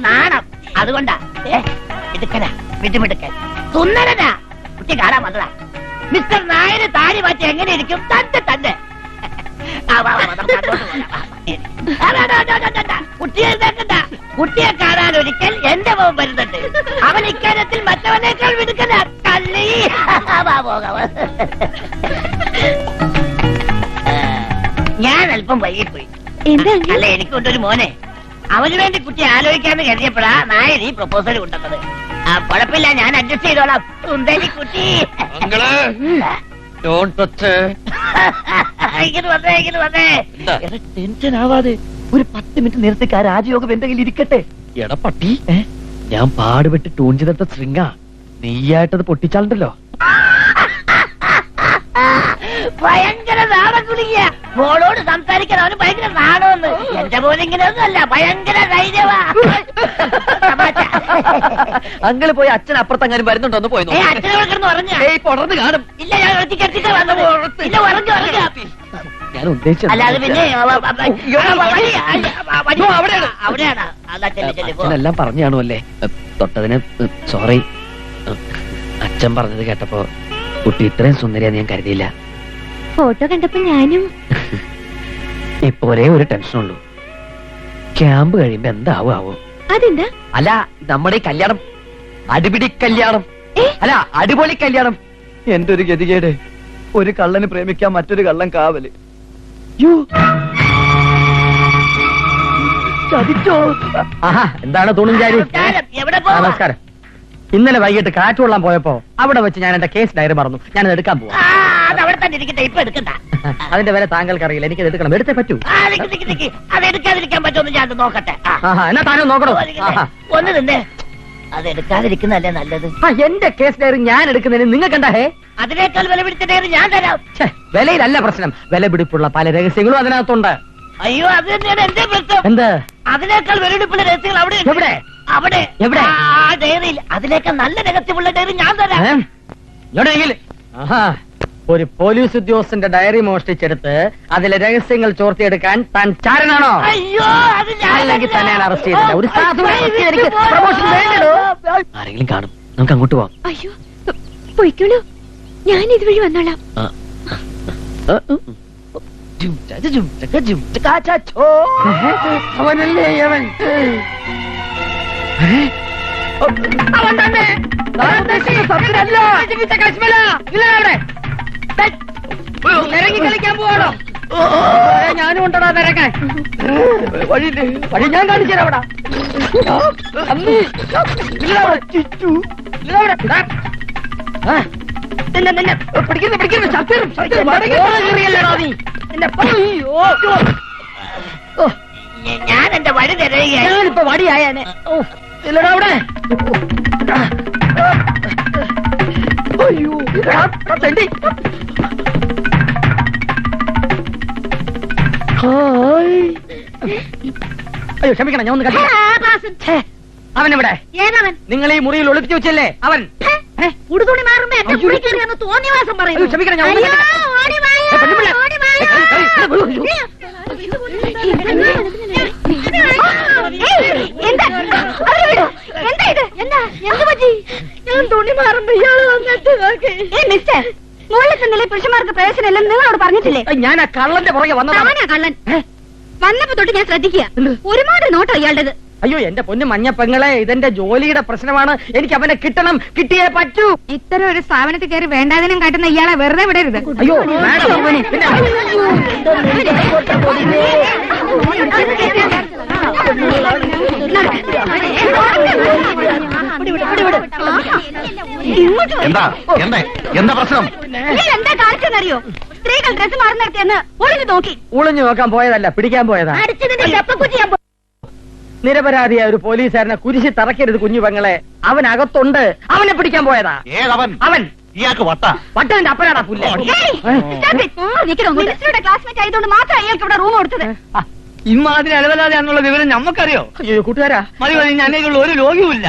നാണം. അതുകൊണ്ടാ മിടുക്കനാ, മിടുമിടുക്കൻ, സുന്ദരനാ. കുട്ടി കാണാൻ വന്നതാ. മിസ്റ്റർ നായര് താടി മാറ്റി എങ്ങനെ ഇരിക്കും? തന്നെ തന്നെ. കുട്ടിയെ കുട്ടിയെ കാണാൻ ഒരിക്കൽ എന്റെ മോൻ വരുന്നുണ്ട്. അവൻ ഇക്കാര്യത്തിൽ മറ്റവനേക്കാൾ മിടുക്കന. കള്ളി. ഞാൻ അല്പം വൈകിപ്പോയി. അല്ല, എനിക്കൊണ്ടൊരു മോനെ. അവന് വേണ്ടി കുട്ടി ആലോചിക്കാന്ന് കരുതിയപ്പോഴാ നായർ ഈ പ്രപ്പോസൽ കൊണ്ടുവന്നത്. കുഴപ്പമില്ല, ഞാൻ അഡ്ജസ്റ്റ് ചെയ്തോളാം. സുന്ദരി കുട്ടി. ടെൻഷൻ ആവാതെ ഒരു 10 മിനിറ്റ് നേരത്തേക്ക് ആ രാജയോഗം എന്റെ കയ്യിൽ ഇരിക്കട്ടെ. എടാ പട്ടി, ഞാൻ പാടുപെട്ട് ട്യൂൺ ചെയ്തെടുത്ത ശൃംഗ നീയായിട്ടത് പൊട്ടിച്ചാളുണ്ടല്ലോ. ഭയങ്കര നാടൻ കുളിക്കുക. മോളോട് സംസാരിക്കാൻ അവന് ഭയങ്കര നാടൊന്ന്. എന്റെ പോലെ ഇങ്ങനെയൊന്നുമല്ല, ഭയങ്കര ധൈര്യവാ. അങ്ങള് പോയി അച്ഛൻ അപ്പുറത്തെങ്ങാനും വരുന്നുണ്ടോന്ന് പോയി. അച്ഛനെ കിടന്ന് ഉറങ്ങാ? പൊടർന്ന് കാണും. ഇല്ല, ഞാൻ ഞാൻ ഉദ്ദേശിച്ചത് അല്ലാതെ പിന്നെ അവിടെയാണ്. അച്ഛനെല്ലാം പറഞ്ഞു കാണുമല്ലേ. തൊട്ടതിന് സോറി. അച്ഛൻ പറഞ്ഞത് കേട്ടപ്പോ കുട്ടി ഇത്രയും സുന്ദരിയാന്ന് ഞാൻ കരുതിയില്ല. ഫോട്ടോ കണ്ടപ്പോ ഞാനും. ഇപ്പൊ ഒരേ ഒരു ടെൻഷനുള്ളൂ, ക്യാമ്പ് കഴിയുമ്പോ എന്താവോ. അതെന്താ? അല്ല, നമ്മുടെ ഈ കല്യാണം അടിപിടി കല്യാണം അല്ല, അടിപൊളി കല്യാണം. എന്റെ ഒരു ഗതികേട്. ഒരു കള്ളന് പ്രേമിക്കാൻ മറ്റൊരു കള്ളൻ കാവല്. ചതിച്ചോ? ആഹാ, എന്താണ് തൂണുംചാരി? നമസ്കാരം. ഇന്നലെ വൈകിട്ട് കാറ്റ് കൊള്ളാൻ പോയപ്പോ അവിടെ വെച്ച് ഞാൻ എന്റെ കേസ് ഡയറി മറന്നു. ഞാനത് എടുക്കാൻ പോവാ. അതിന്റെ വില താങ്കൾക്ക് അറിയില്ല, എനിക്കത് എടുക്കണം. എടുത്തേ പറ്റൂ. അതെടുക്കാതിരിക്കാൻ പറ്റുമെന്ന് ഞാൻ നോക്കട്ടെ. എന്നാ താനും നോക്കണോ? ഒന്ന് നിന്നേ. അതെടുക്കാതിരിക്കുന്നല്ലേ നല്ലത്. എന്റെ കേസ് ഡയറി ഞാൻ എടുക്കുന്നതിന് നിങ്ങൾക്ക് എന്താ? അതിനേക്കാൾ വില പിടിച്ച ഡയറി ഞാൻ തരാം. വിലയിലല്ല പ്രശ്നം, വില പിടിപ്പുള്ള പല രഹസ്യങ്ങളും അതിനകത്തുണ്ട്. അയ്യോ, അത് തന്നെയാണ് എന്റെ പ്രശ്നം. എന്ത്? അതിനേക്കാൾ വില പിടിപ്പുള്ള രഹസ്യങ്ങൾ അവിടെ. എവിടെ? അവിടെ. എവിടെ? ആ ഡയറിയിൽ. അതിനേക്കാൾ നല്ല രഹസ്യമുള്ള ഡയറി ഞാൻ തരാം. ഒരു പോലീസ് ഉദ്യോഗസ്ഥന്റെ ഡയറി മോഷ്ടിച്ചെടുത്ത് അതിലെ രഹസ്യങ്ങൾ ചോർത്തിയെടുക്കാൻ താൻ ചാരനാണോ? അയ്യോ, അത് അല്ലെങ്കിൽ തന്നെയാണ് അറസ്റ്റ് ചെയ്തത്. ഒരു പ്രമോഷൻ വേണ്ടോ? ആരെങ്കിലും കാണും, നമുക്ക് അങ്ങോട്ട് പോവാം. അയ്യോ, പോയിക്കോളൂ, ഞാൻ ഇതുവഴി വന്നോളാം. അവനല്ലേ അവൻ? അവൻ തന്നെ. ഇറങ്ങി കളിക്കാൻ പോവാണോ? ഞാനും ഉണ്ടോ നിരക്കാൻ? വഴി ഞാൻ കാണിച്ചു തരാം. ഞാൻ എന്റെ വഴി തരുകയാണ്. ഞാനിപ്പോ വടിയായാനെ. ഇല്ലടാ അവിടെ. അയ്യോ, അയ്യോ ക്ഷമിക്കണം, ഞാൻ ഒന്ന് കളിക്കാം. അവനെവിടെ? നിങ്ങൾ ഈ മുറിയിൽ ഒളിപ്പിച്ചു വെച്ചല്ലേ അവൻ? ഉടുതുണി മാറുമ്പോ എന്റെ മുറി കയറിയെന്ന് തോന്നിവാസം പറയുന്നു. ക്ഷമിക്കണം, ഞാൻ ഞാൻ തുണി മാറുമ്പോ ഇയാള് വന്നിട്ട് മിസ്റ്റർ, മുകളിൽ തന്നില്ലേ പുരുഷന്മാർക്ക് പ്രവേശനമില്ലെന്ന് നിങ്ങളോട് പറഞ്ഞിട്ടില്ലേ? ഞാൻ ആ കള്ളന്റെ പുറകെ വന്നതാ. കള്ളൻ വന്നപ്പോ തൊട്ട് ഞാൻ ശ്രദ്ധിക്കുക. ഒരുപാട് നോട്ടോ ഇയാളുടേത്. അയ്യോ എന്റെ പൊന്നു മഞ്ഞപ്പെങ്ങളെ, ഇതെന്റെ ജോലിയുടെ പ്രശ്നമാണ്. എനിക്ക് അവനെ കിട്ടണം, കിട്ടിയേ പറ്റൂ. ഇത്തരം ഒരു സ്ഥാപനത്തിൽ കയറി വേണ്ടാതിനും കാട്ടുന്ന ഇയാളെ വെറുതെ വിടരുത്. അയ്യോ എന്താ പ്രശ്നം? എന്താ കാണിച്ചെന്നറിയോ? സ്ത്രീകൾ ഡ്രസ് മാറുന്നിടത്തെന്ന് ഒളിഞ്ഞു നോക്കി. ഒളിഞ്ഞു നോക്കാൻ പോയതല്ല, പിടിക്കാൻ പോയതാ. നിരപരാധിയായ ഒരു പോലീസുകാരനെ കുരിശി തറക്കരുത് കുഞ്ഞു പെങ്ങളെ. അവൻ അകത്തുണ്ട്, അവനെ പിടിക്കാൻ പോയതാ. അവൻ ഇയാൾക്ക് വട്ടതിന്റെ അപ്പനാടാ പുല്ല. ക്ലാസ്മേറ്റ് ആയതുകൊണ്ട് മാത്രം അയാൾക്ക് ഇവിടെ റൂം കൊടുത്തത്. ഇമാതിരി അലവലാതെയാണെന്നുള്ള വിവരം ഞമ്മക്കറിയോ? അയ്യോ കൂട്ടുകാരാ, മതി മതി, ഞാനേക്കുള്ള ഒരു രോഗിയുമില്ല.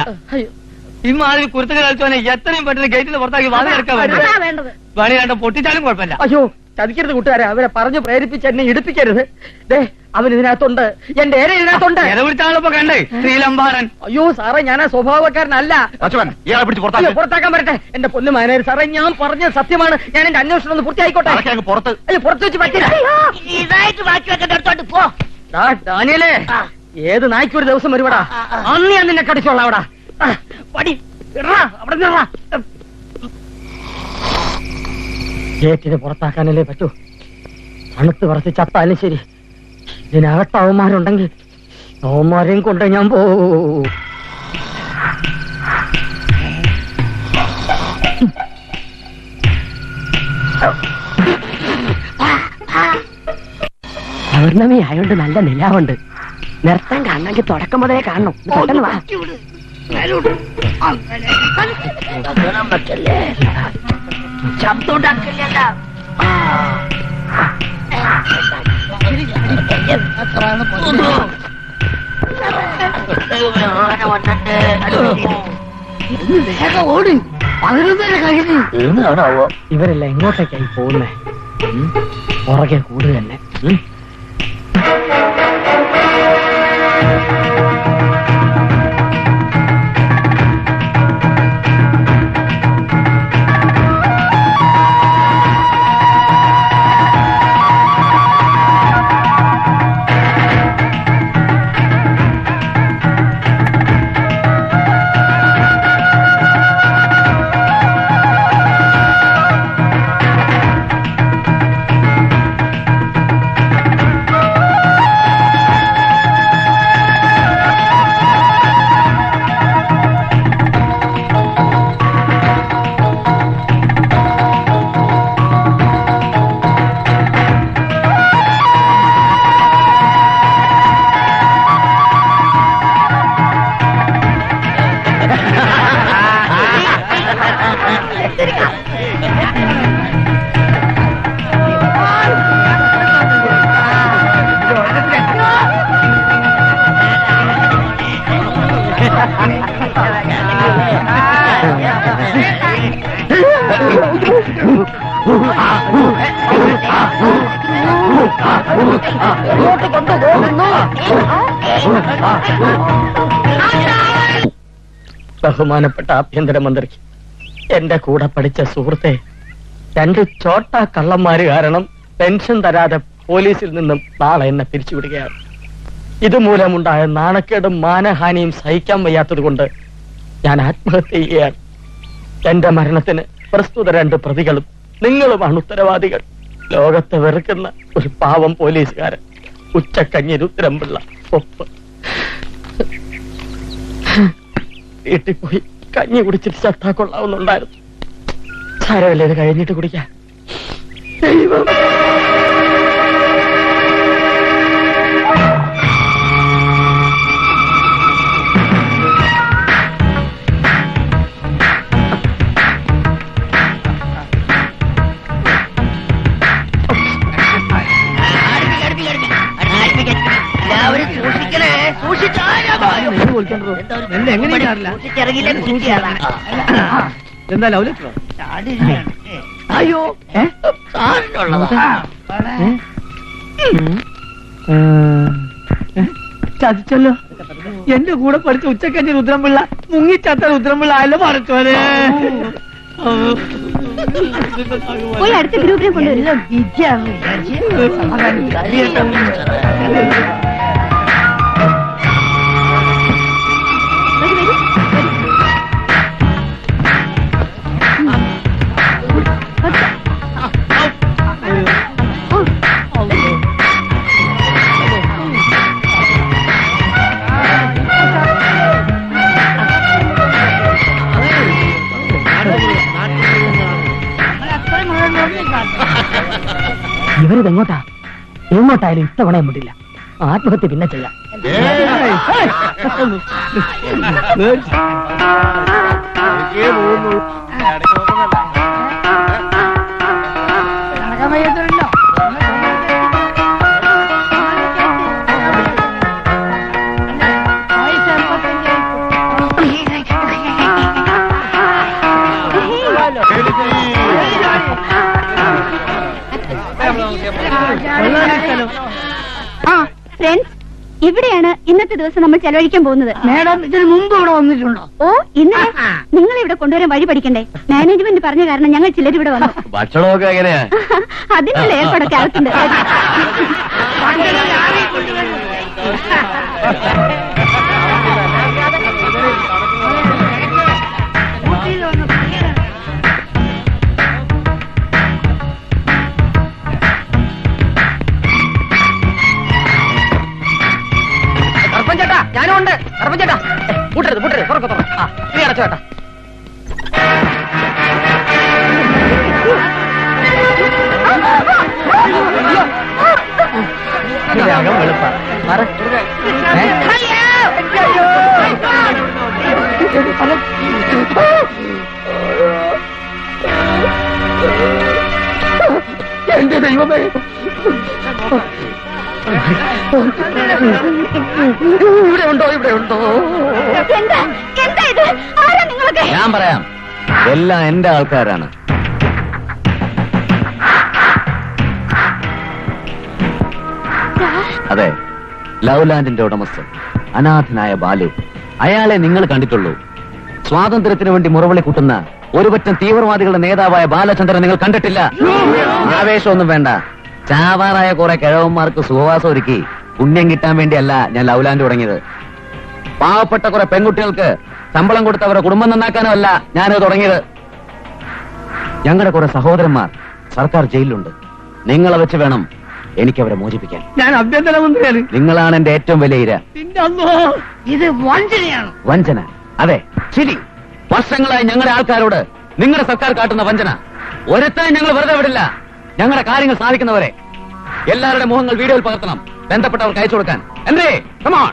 ഇമാതിരി കുരുത്തകൾ കളിച്ചവനെ എത്രയും പെട്ടെന്ന് ഗേറ്റിന് പുറത്താക്കി വാതിൽ എടുക്കാൻ വേണ്ടത്. വേണേ കണ്ട പൊട്ടിച്ചാലും കുഴപ്പമില്ല. അയ്യോ ചതിക്കരുത് കൂട്ടുകാരെ, അവരെ പറഞ്ഞു പ്രേരിപ്പിച്ച് എന്നെ ഇടിപ്പിക്കരുത്. ദേ അവൻ ഇതിനകത്തുണ്ട്, എന്റെ ഏര ഇതിനകത്തുണ്ട്. വിളിച്ചാളിപ്പോ കണ്ടേ ശ്രീലംബാരൻ. അയ്യോ സാറേ, ഞാൻ ആ സ്വഭാവക്കാരനല്ല. ഇയാളെ പിടിച്ച് അയ്യോ, പുറത്താക്കാൻ വരട്ടെ. എന്റെ പൊന്നു മാനേജർ സാറേ, ഞാൻ പറഞ്ഞ സത്യമാണ്. ഞാൻ എന്റെ അന്വേഷണം ഒന്ന് പൂർത്തിയായിക്കോട്ടെ. പുറത്ത് അയ്യോ, പുറത്ത് വെച്ച് പറ്റില്ല. ഇതായിട്ട് ബാക്കി വെക്കേണ്ട അടുത്തോട്ട് പോ. ഡാനിയലേ, ഏത് നായ്ക്ക് ഒരു ദിവസം വരുവടാ, അന്ന് ഞാൻ നിന്നെ കടിച്ചോളാം. അവിടെ പടി ഇടറാ, അവിടെ നിറ. ഗേറ്റിന് പുറത്താക്കാനല്ലേ പറ്റൂ. തണുത്ത് പറച്ച് ചത്താലും ശരി, ഇതിനകത്ത് അവന്മാരുണ്ടെങ്കിൽ അവന്മാരെയും കൊണ്ട് ഞാൻ പോവും. പൗർണമി ആയോണ്ട് നല്ല നിലാവുണ്ട്. നിർത്താൻ കാണണമെങ്കിൽ തുടക്കം മുതലേ കാണണം. പെട്ടെന്ന് വാ. ശബ്ദം ഉണ്ടാക്കില്ല. ഇവരെല്ലാം എങ്ങോട്ടേക്കായി പോകുന്നേ? പുറകെ കൂടുക തന്നെ. ബഹുമാനപ്പെട്ട ആഭ്യന്തരമന്ത്രിക്ക്, എന്റെ കൂടെ പഠിച്ച സുഹൃത്തെ, 2 ചോട്ട കള്ളന്മാര് കാരണം പെൻഷൻ തരാതെ പോലീസിൽ നിന്നും നാളെ എന്നെ പിരിച്ചുവിടുകയാണ്. ഇതുമൂലമുണ്ടായ നാണക്കേടും മാനഹാനിയും സഹിക്കാൻ വയ്യാത്തത് കൊണ്ട് ഞാൻ ആത്മഹത്യ ചെയ്യുകയാണ്. എന്റെ മരണത്തിന് പ്രസ്തുത 2 പ്രതികളും നിങ്ങളുമാണ് ഉത്തരവാദികൾ. ലോകത്തെ വെറുക്കുന്ന ഒരു പാവം പോലീസുകാരൻ, ഉച്ചക്കഞ്ഞി രുദ്രംപിള്ള. ഒപ്പ്. വീട്ടിൽ പോയി കഞ്ഞി കുടിച്ചിട്ട് ചത്താ കൊള്ളാവുന്നുണ്ടായിരുന്നു. സാരമല്ലേ, ഇത് കഴിഞ്ഞിട്ട് കുടിക്കാം. ദൈവം. എല്ലാവരും സൂക്ഷിക്കണേ, എന്താ ലൗലോ? അയ്യോ സാറിനുള്ളതാ. ചതിച്ചല്ലോ. എന്റെ കൂടെ പഠിച്ച ഉച്ചക്കഞ്ഞി രുദ്രംപിള്ള മുങ്ങിച്ചാത്ത രുദ്രംപിള്ള ആയാലും മറച്ചോനെ. പോയി അടുത്ത ഗ്രൂപ്പിനെ കൊണ്ടുവരില്ല. ഇവരിതെങ്ങോട്ടാ? എങ്ങോട്ടായാലും ഇത്തവണ മുട്ടില്ല. ആത്മഹത്യ പിന്നെ ചെയ്യാം. ആ ഫ്രണ്ട്സ്, ഇവിടെയാണ് ഇന്നത്തെ ദിവസം നമ്മൾ ചെലവഴിക്കാൻ പോകുന്നത്. മേഡം ഇതിന് മുമ്പ് ഇവിടെ വന്നിട്ടുണ്ടോ? ഓ, ഇന്നലെ നിങ്ങൾ ഇവിടെ കൊണ്ടുവരാൻ വഴി പഠിക്കണ്ടേ? മാനേജ്മെന്റ് പറഞ്ഞ കാരണം ഞങ്ങൾ ചിലർ ഇവിടെ വന്നു. ഭക്ഷണമൊക്കെ എങ്ങനെയാ? അതിനുള്ള ഏർപ്പാടൊക്കെ ആർക്കുണ്ട്. ചേട്ടാ, ഞാനും ഉണ്ട്. ചേട്ടാ, പൂട്ടരുത്, തുറക്ക. നീ അടച്ചു ചേട്ടാ. എന്റെ ദൈവമേ, ഇവിടെ ഉണ്ടോ? എന്താ ഇത്? ആരാ നിങ്ങളൊക്കെ? ഞാൻ പറയാം, എല്ലാം എന്റെ ആൾക്കാരാണ്. അതെ, ലവ്ലാൻഡിന്റെ ഉടമസ്ഥൻ അനാഥനായ ബാലു. അയാളെ നിങ്ങൾ കണ്ടിട്ടുള്ളൂ. സ്വാതന്ത്ര്യത്തിന് വേണ്ടി മുറവിളി കൂട്ടുന്ന ഒരുപറ്റം തീവ്രവാദികളുടെ നേതാവായ ബാലചന്ദ്രൻ നിങ്ങൾ കണ്ടിട്ടില്ല. ആവേശമൊന്നും വേണ്ട. ചാവാറായ കുറെ കിഴവന്മാർക്ക് സുഖവാസം ഒരുക്കി പുണ്യം കിട്ടാൻ വേണ്ടിയല്ല ഞാൻ ലവ്ലാൻഡ് തുടങ്ങിയത്. പാവപ്പെട്ട കുറെ പെൺകുട്ടികൾക്ക് ശമ്പളം കൊടുത്തവരുടെ കുടുംബം നന്നാക്കാനോ അല്ല ഞാനത് തുടങ്ങിയത്. ഞങ്ങളുടെ കുറെ സഹോദരന്മാർ സർക്കാർ ജയിലിലുണ്ട്. നിങ്ങളെ വെച്ച് വേണം എനിക്കവരെ മോചിപ്പിക്കാൻ. ഞാൻ ആഭ്യന്തരമന്ത്രിയാണ്. നിങ്ങളാണ് എന്റെ ഏറ്റവും വലിയ ഇര. ഇത് വഞ്ചനയാണ്. വഞ്ചന? അതെ, ശരി. വർഷങ്ങളായി ഞങ്ങളുടെ ആൾക്കാരോട് നിങ്ങളുടെ സർക്കാർ കാട്ടുന്ന വഞ്ചന ഒരുത്താൻ ഞങ്ങൾ വെറുതെ വിടില്ല. ഞങ്ങളുടെ കാര്യങ്ങൾ സാധിക്കുന്നവരെ എല്ലാവരുടെ മുഖങ്ങൾ വീഡിയോയിൽ പകർത്തണം. ബന്ധപ്പെട്ടവർക്ക് അയച്ചു കൊടുക്കാൻ. എന്തേ, കമോൺ.